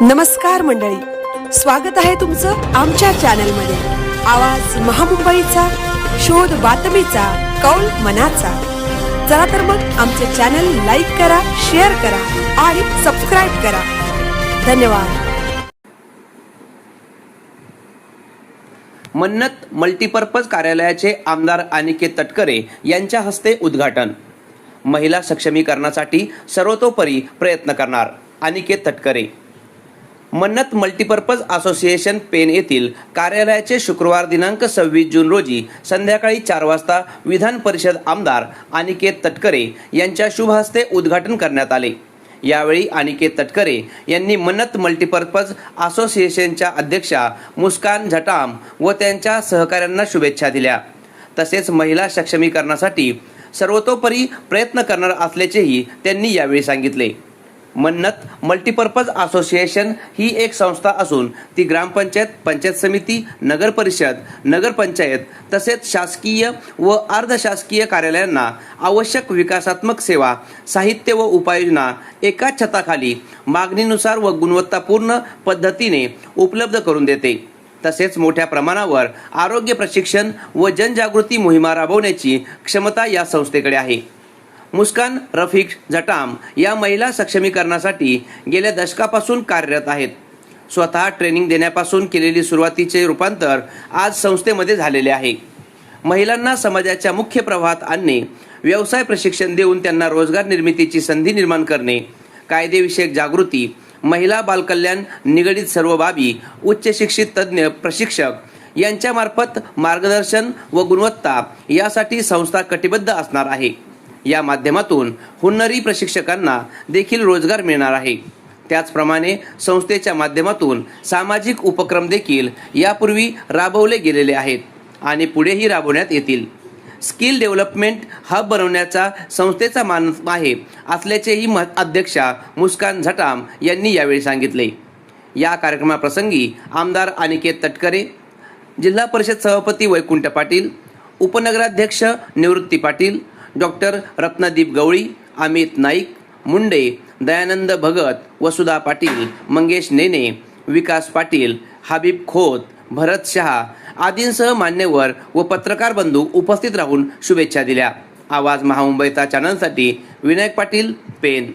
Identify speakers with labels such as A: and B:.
A: नमस्कार मंडळी, स्वागत आहे तुमचं आमच्या चॅनलमध्ये। आवाज महामुंबईचा, शोध बातमीचा, कौल मनाचा। चला तर मग आमचे चॅनल लाईक करा, शेअर करा आणि सबस्क्राइब करा। धन्यवाद।
B: मन्नत मल्टीपर्पज कार्यालयाचे आमदार अनिकेत तटकरे यांच्या हस्ते उद्घाटन। महिला सक्षमीकरणासाठी सर्वतोपरी प्रयत्न करणार अनिकेत तटकरे। मन्नत मल्टीपर्पज असोसिएशन पेन येथील कार्यालयाचे शुक्रवार दिनांक 26 जून रोजी संध्याकाळी 4 वाजता विधान परिषद आमदार अनिकेत तटकरे यांच्या शुभ हस्ते उद्घाटन करण्यात आले। यावेळी अनिकेत तटकरे यांनी मन्नत मल्टीपर्पज असोसिएशनच्या अध्यक्षा मुस्कान झटाम व त्यांच्या सहकाऱ्यांना शुभेच्छा दिल्या। तसेच महिला सक्षमीकरणासाठी सर्वतोपरी प्रयत्न करणार असल्याचेही त्यांनी यावेळी सांगितले। मन्नत मल्टीपर्पज असोसिएशन ही एक संस्था असून ती ग्रामपंचायत, पंचायत समिती, नगर परिषद, नगरपंचायत तसेच शासकीय व अर्धशासकीय कार्यालयांना आवश्यक विकासात्मक सेवा, साहित्य व उपाययोजना एकाच छताखाली मागणीनुसार व गुणवत्तापूर्ण पद्धतीने उपलब्ध करून देते। तसेच मोठ्या प्रमाणावर आरोग्य प्रशिक्षण व जनजागृती मोहिमा राबवण्याची क्षमता या संस्थेकडे आहे। मुस्कान रफिक जटाम या महिला सक्षमीकरणासाठी गेल्या दशकापासून कार्यरत आहेत। स्वतः ट्रेनिंग देण्यापासून केलेली सुरुवातीचे रूपांतर आज संस्थेमध्ये झालेले आहे। महिलांना समाजाच्या मुख्य प्रवाहात आणणे, व्यवसाय प्रशिक्षण देऊन त्यांना रोजगार निर्मितीची संधी निर्माण करणे, कायदेविषयक जागृती, महिला बालकल्याण निगडित सर्व बाबी, उच्च शिक्षित तज्ज्ञ प्रशिक्षक यांच्यामार्फत मार्गदर्शन व गुणवत्ता यासाठी संस्था कटिबद्ध असणार आहे। या माध्यमातून हुन्नरी प्रशिक्षकांना देखील रोजगार मिळणार आहे। त्याचप्रमाणे संस्थेच्या माध्यमातून सामाजिक उपक्रम देखील यापूर्वी राबवले गेलेले आहेत आणि पुढेही राबवण्यात येतील। स्किल डेव्हलपमेंट हब बनवण्याचा संस्थेचा मानस आहे असल्याचेही अध्यक्षा मुस्कान झटाम यांनी यावेळी सांगितले। या कार्यक्रमाप्रसंगी आमदार अनिकेत तटकरे, जिल्हा परिषद सभापती वैकुंठ पाटील, उपनगराध्यक्ष निवृत्ती पाटील, डॉक्टर रत्नदीप गवळी, अमित नाईक, मुंडे, दयानंद भगत, वसुधा पाटील, मंगेश नेने, विकास पाटील, हबीब खोत, भरत शहा आदींसह मान्यवर व पत्रकार बंधू उपस्थित राहून शुभेच्छा दिल्या। आवाज महामुंबईचा चॅनलसाठी विनायक पाटील, पेन।